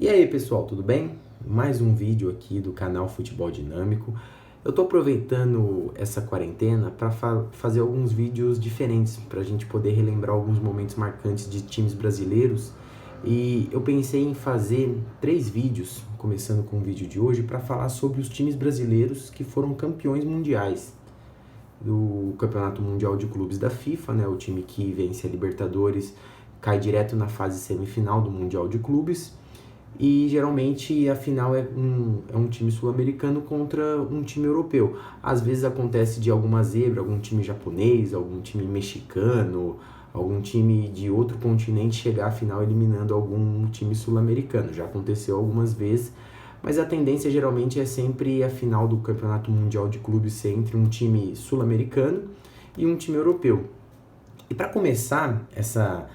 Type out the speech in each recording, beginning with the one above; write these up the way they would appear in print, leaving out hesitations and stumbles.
E aí pessoal, tudo bem? Mais um vídeo aqui do canal Futebol Dinâmico. Eu tô aproveitando essa quarentena para fazer alguns vídeos diferentes, para a gente poder relembrar alguns momentos marcantes de times brasileiros. E eu pensei em fazer 3 vídeos, começando com o vídeo de hoje, para falar sobre os times brasileiros que foram campeões mundiais do Campeonato Mundial de Clubes da FIFA, né? O time que vence a Libertadores cai direto na fase semifinal do Mundial de Clubes. E geralmente a final é um time sul-americano contra um time europeu. Às vezes acontece de alguma zebra, algum time japonês, algum time mexicano, algum time de outro continente chegar à final eliminando algum time sul-americano. Já aconteceu algumas vezes, mas a tendência geralmente é sempre a final do Campeonato Mundial de Clubes ser entre um time sul-americano e um time europeu. E para começar essa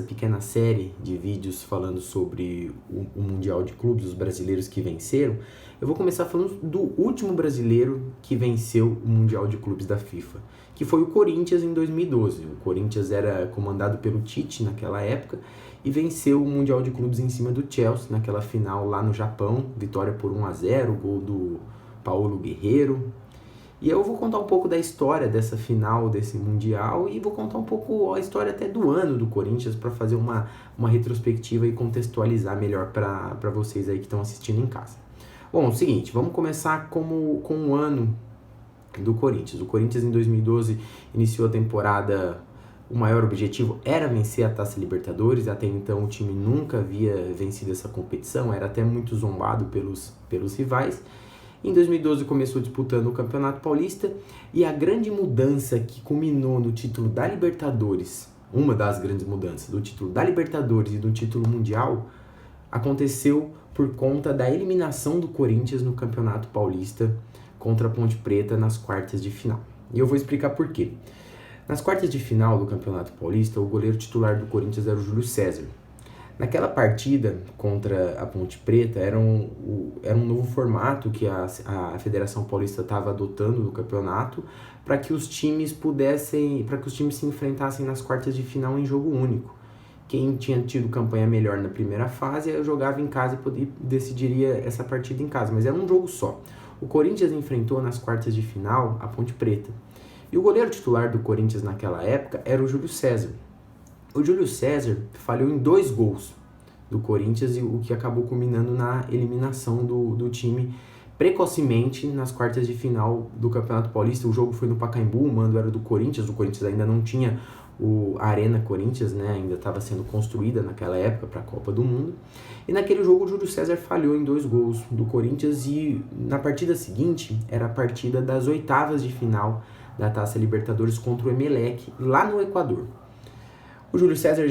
pequena série de vídeos falando sobre o Mundial de Clubes, os brasileiros que venceram, eu vou começar falando do último brasileiro que venceu o Mundial de Clubes da FIFA, que foi o Corinthians em 2012. O Corinthians era comandado pelo Tite naquela época e venceu o Mundial de Clubes em cima do Chelsea naquela final lá no Japão, vitória por 1-0, gol do Paulo Guerreiro. E eu vou contar um pouco da história dessa final, desse Mundial, e vou contar um pouco a história até do ano do Corinthians para fazer uma retrospectiva e contextualizar melhor para vocês aí que estão assistindo em casa. Bom, é o seguinte, vamos começar com o ano do Corinthians. O Corinthians em 2012 iniciou a temporada, o maior objetivo era vencer a Taça Libertadores, até então o time nunca havia vencido essa competição, era até muito zombado pelos rivais. Em 2012 começou disputando o Campeonato Paulista e a grande mudança que culminou no título da Libertadores, uma das grandes mudanças do título da Libertadores e do título mundial, aconteceu por conta da eliminação do Corinthians no Campeonato Paulista contra a Ponte Preta nas quartas de final. E eu vou explicar por quê. Nas quartas de final do Campeonato Paulista, o goleiro titular do Corinthians era o Júlio César. Naquela partida contra a Ponte Preta, era um novo formato que a Federação Paulista estava adotando no campeonato para que os times se enfrentassem nas quartas de final em jogo único. Quem tinha tido campanha melhor na primeira fase jogava em casa e decidiria essa partida em casa, mas era um jogo só. O Corinthians enfrentou nas quartas de final a Ponte Preta. E o goleiro titular do Corinthians naquela época era o Júlio César. O Júlio César falhou em 2 gols do Corinthians, e o que acabou culminando na eliminação do time precocemente nas quartas de final do Campeonato Paulista. O jogo foi no Pacaembu, o mando era do Corinthians, o Corinthians ainda não tinha a Arena Corinthians, né? Ainda estava sendo construída naquela época para a Copa do Mundo. E naquele jogo o Júlio César falhou em 2 gols do Corinthians, e na partida seguinte era a partida das oitavas de final da Taça Libertadores contra o Emelec, lá no Equador. O Júlio César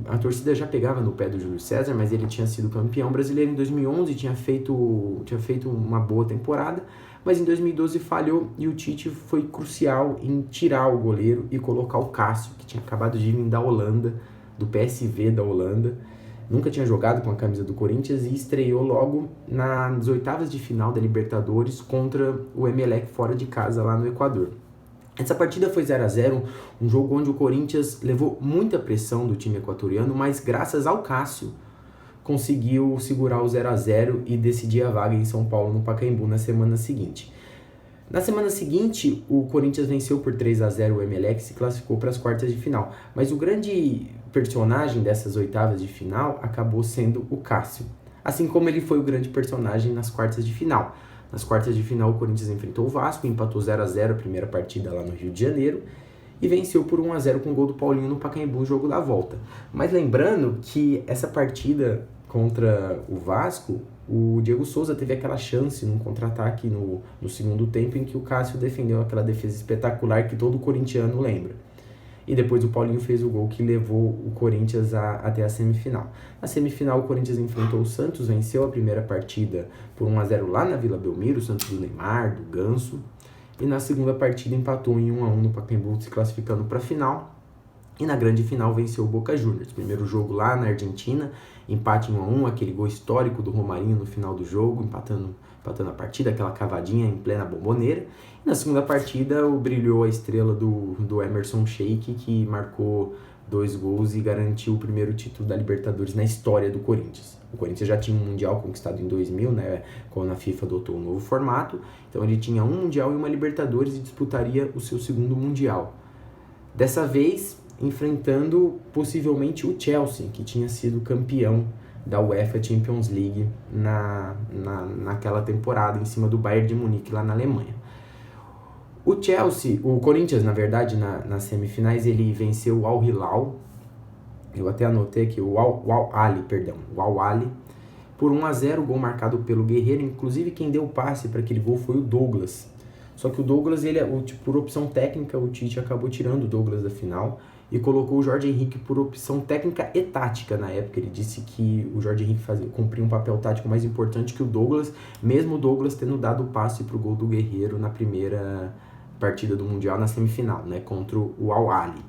a torcida já pegava no pé do Júlio César, mas ele tinha sido campeão brasileiro em 2011, tinha feito uma boa temporada, mas em 2012 falhou e o Tite foi crucial em tirar o goleiro e colocar o Cássio, que tinha acabado de vir da Holanda, do PSV da Holanda, nunca tinha jogado com a camisa do Corinthians e estreou logo nas oitavas de final da Libertadores contra o Emelec fora de casa lá no Equador. Essa partida foi 0-0, um jogo onde o Corinthians levou muita pressão do time equatoriano, mas graças ao Cássio conseguiu segurar o 0-0 e decidir a vaga em São Paulo, no Pacaembu, na semana seguinte. Na semana seguinte, o Corinthians venceu por 3-0 o Emelec e se classificou para as quartas de final. Mas o grande personagem dessas oitavas de final acabou sendo o Cássio, assim como ele foi o grande personagem nas quartas de final. Nas quartas de final, o Corinthians enfrentou o Vasco, empatou 0-0 a primeira partida lá no Rio de Janeiro e venceu por 1-0 com o gol do Paulinho no Pacaembu, no jogo da volta. Mas lembrando que essa partida contra o Vasco, o Diego Souza teve aquela chance num contra-ataque no segundo tempo em que o Cássio defendeu aquela defesa espetacular que todo corintiano lembra. E depois o Paulinho fez o gol que levou o Corinthians até a semifinal. Na semifinal, o Corinthians enfrentou o Santos, venceu a primeira partida por 1-0 lá na Vila Belmiro, o Santos do Neymar, do Ganso. E na segunda partida empatou em 1-1 no Pacaembu, se classificando para a final. E na grande final venceu o Boca Juniors. Primeiro jogo lá na Argentina, empate em 1-1, aquele gol histórico do Romarinho no final do jogo, empatando a partida, aquela cavadinha em plena Bombonera. E na segunda partida brilhou a estrela do Emerson Sheik, que marcou 2 gols e garantiu o primeiro título da Libertadores na história do Corinthians. O Corinthians já tinha um Mundial conquistado em 2000, né, quando a FIFA adotou um novo formato, então ele tinha um Mundial e uma Libertadores e disputaria o seu segundo Mundial. Dessa vez, enfrentando possivelmente o Chelsea, que tinha sido campeão da UEFA Champions League naquela temporada, em cima do Bayern de Munique, lá na Alemanha. O Corinthians, na verdade, nas semifinais, ele venceu o Al Hilal, eu até anotei aqui, o Al Ahly, por 1-0, gol marcado pelo Guerreiro, inclusive quem deu o passe para aquele gol foi o Douglas. Só que o Douglas, por opção técnica, o Tite acabou tirando o Douglas da final e colocou o Jorge Henrique por opção técnica e tática na época. Ele disse que o Jorge Henrique cumpria um papel tático mais importante que o Douglas, mesmo o Douglas tendo dado o passe para o gol do Guerreiro na primeira partida do Mundial, na semifinal, né, contra o Al Ahly.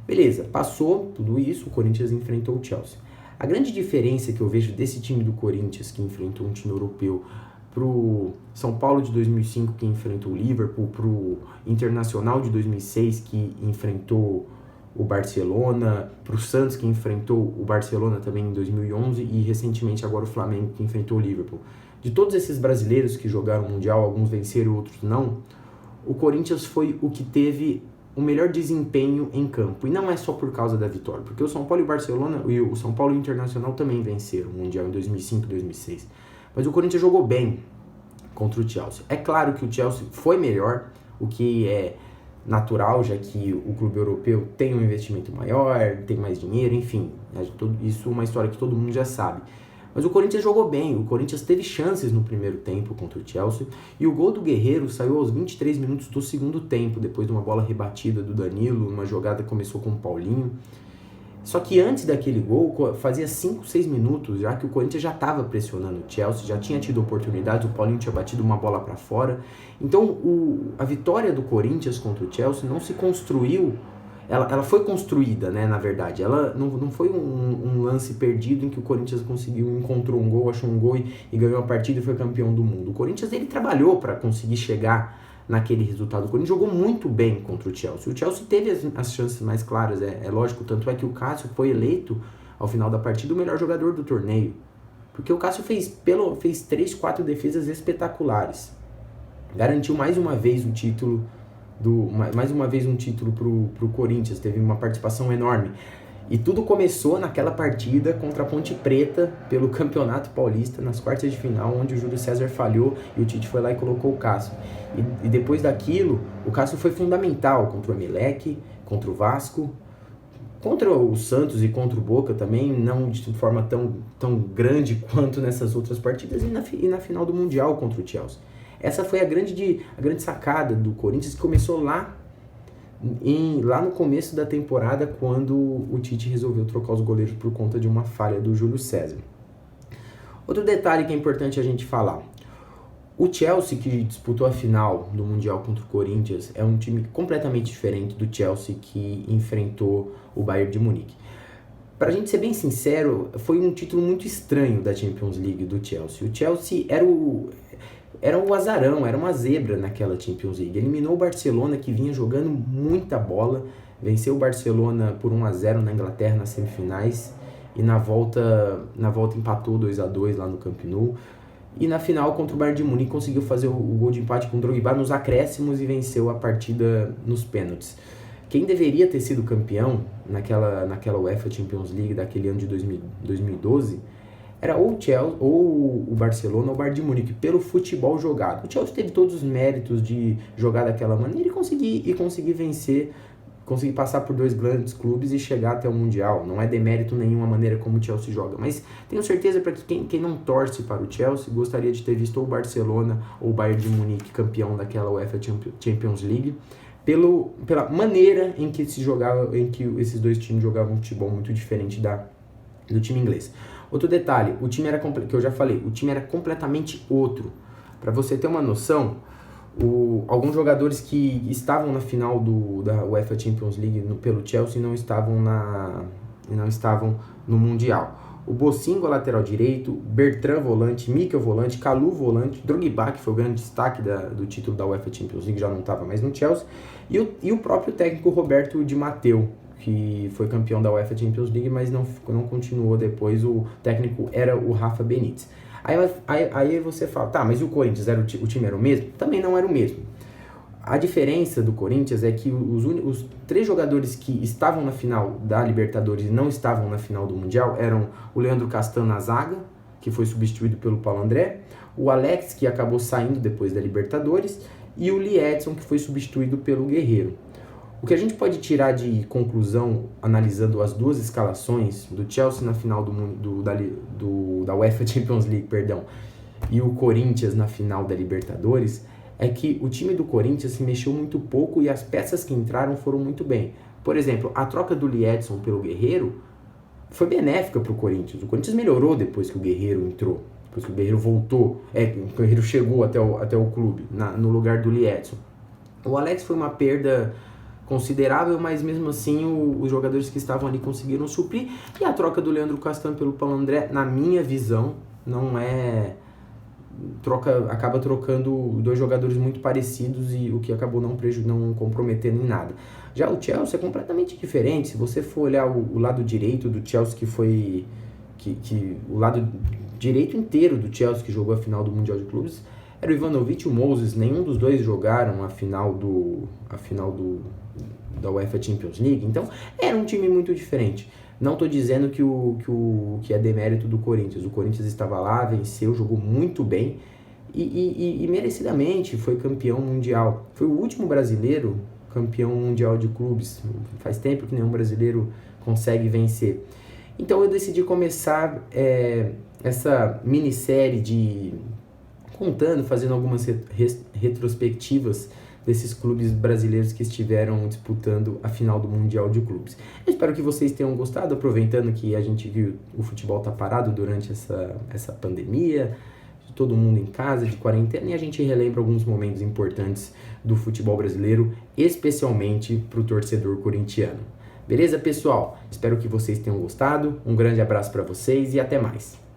Beleza, passou tudo isso, o Corinthians enfrentou o Chelsea. A grande diferença que eu vejo desse time do Corinthians, que enfrentou um time europeu, pro São Paulo de 2005, que enfrentou o Liverpool, pro Internacional de 2006, que enfrentou o Barcelona, pro Santos, que enfrentou o Barcelona também em 2011, e recentemente agora o Flamengo, que enfrentou o Liverpool. De todos esses brasileiros que jogaram o Mundial, alguns venceram, outros não, o Corinthians foi o que teve o melhor desempenho em campo. E não é só por causa da vitória, porque o São Paulo e o Barcelona, e o São Paulo e o Internacional também venceram o Mundial em 2005 e 2006. Mas o Corinthians jogou bem contra o Chelsea. É claro que o Chelsea foi melhor, o que é natural, já que o clube europeu tem um investimento maior, tem mais dinheiro, enfim. Isso é uma história que todo mundo já sabe. Mas o Corinthians jogou bem, o Corinthians teve chances no primeiro tempo contra o Chelsea, e o gol do Guerreiro saiu aos 23 minutos do segundo tempo, depois de uma bola rebatida do Danilo, uma jogada que começou com o Paulinho. Só que antes daquele gol, fazia 5, 6 minutos, já que o Corinthians já estava pressionando o Chelsea, já tinha tido oportunidades, o Paulinho tinha batido uma bola para fora. Então, a vitória do Corinthians contra o Chelsea não se construiu, ela foi construída, né, na verdade. Ela não foi um lance perdido em que o Corinthians encontrou um gol, achou um gol e ganhou a partida e foi campeão do mundo. O Corinthians, ele trabalhou para conseguir chegar naquele resultado. O Corinthians jogou muito bem contra o Chelsea. O Chelsea teve as chances mais claras, é lógico, tanto é que o Cássio foi eleito, ao final da partida, o melhor jogador do torneio. Porque o Cássio fez 3, 4 defesas espetaculares. Garantiu mais uma vez um título pro Corinthians, teve uma participação enorme. E tudo começou naquela partida contra a Ponte Preta pelo Campeonato Paulista, nas quartas de final, onde o Júlio César falhou e o Tite foi lá e colocou o Cássio. E depois daquilo, o Cássio foi fundamental contra o Emelec, contra o Vasco, contra o Santos e contra o Boca também, não de forma tão grande quanto nessas outras partidas, e na final do Mundial contra o Chelsea. Essa foi a grande sacada do Corinthians, que começou lá no começo da temporada, quando o Tite resolveu trocar os goleiros por conta de uma falha do Júlio César. Outro detalhe que é importante a gente falar: o Chelsea, que disputou a final do Mundial contra o Corinthians, é um time completamente diferente do Chelsea que enfrentou o Bayern de Munique. Pra gente ser bem sincero, foi um título muito estranho da Champions League do Chelsea. O Chelsea era o azarão, era uma zebra naquela Champions League. Eliminou o Barcelona, que vinha jogando muita bola, venceu o Barcelona por 1-0 na Inglaterra nas semifinais, e na volta empatou 2-2 lá no Camp Nou. E na final contra o Bayern de Munique conseguiu fazer o gol de empate com o Drogba nos acréscimos e venceu a partida nos pênaltis. Quem deveria ter sido campeão naquela UEFA Champions League daquele ano de 2012 era ou o Chelsea, ou o Barcelona, ou o Bayern de Munique, pelo futebol jogado. O Chelsea teve todos os méritos de jogar daquela maneira e conseguir vencer, conseguir passar por 2 grandes clubes e chegar até o Mundial. Não é demérito nenhuma a maneira como o Chelsea joga, mas tenho certeza para que quem não torce para o Chelsea gostaria de ter visto ou o Barcelona ou o Bayern de Munique campeão daquela UEFA Champions League, pela maneira em que esses dois times jogavam um futebol muito diferente do time inglês. Outro detalhe, o time era, que eu já falei, o time era completamente outro. Para você ter uma noção, alguns jogadores que estavam na final da UEFA Champions League pelo Chelsea não estavam no Mundial. O Bocingo, lateral direito, Bertrand, volante, Mikel, volante, Kalou, volante, Drogba, que foi o grande destaque do título da UEFA Champions League, já não estava mais no Chelsea, e o próprio técnico Roberto Di Matteo, que foi campeão da UEFA Champions League, mas não continuou depois. O técnico era o Rafa Benítez. Aí você fala, tá, mas e o Corinthians, o time era o mesmo? Também não era o mesmo. A diferença do Corinthians é que os 3 jogadores que estavam na final da Libertadores e não estavam na final do Mundial eram o Leandro Castan na zaga, que foi substituído pelo Paulo André, o Alex, que acabou saindo depois da Libertadores, e o Lee Edson, que foi substituído pelo Guerreiro. O que a gente pode tirar de conclusão, analisando as 2 escalações, do Chelsea na final da UEFA Champions League, e o Corinthians na final da Libertadores, é que o time do Corinthians se mexeu muito pouco e as peças que entraram foram muito bem. Por exemplo, a troca do Lee Edson pelo Guerreiro foi benéfica para o Corinthians. O Corinthians melhorou depois que o Guerreiro entrou, depois que o Guerreiro voltou, o Guerreiro chegou até o clube, no lugar do Lee Edson. O Alex foi uma perda considerável, mas mesmo assim os jogadores que estavam ali conseguiram suprir. E a troca do Leandro Castan pelo Paulo André, na minha visão, não é... acaba trocando 2 jogadores muito parecidos e o que acabou não comprometendo em nada. Já o Chelsea é completamente diferente. Se você for olhar o lado direito do Chelsea, que foi o lado direito inteiro do Chelsea que jogou a final do Mundial de Clubes, era o Ivanovic e o Moses. Nenhum dos dois jogaram a final da UEFA Champions League, então era um time muito diferente. Não estou dizendo que é demérito do Corinthians. O Corinthians estava lá, venceu, jogou muito bem e merecidamente foi campeão mundial. Foi o último brasileiro campeão mundial de clubes. Faz tempo que nenhum brasileiro consegue vencer. Então eu decidi começar essa minissérie fazendo algumas retrospectivas desses clubes brasileiros que estiveram disputando a final do Mundial de Clubes. Eu espero que vocês tenham gostado, aproveitando que a gente viu o futebol tá parado durante essa pandemia, todo mundo em casa, de quarentena, e a gente relembra alguns momentos importantes do futebol brasileiro, especialmente para o torcedor corintiano. Beleza, pessoal? Espero que vocês tenham gostado, um grande abraço para vocês e até mais!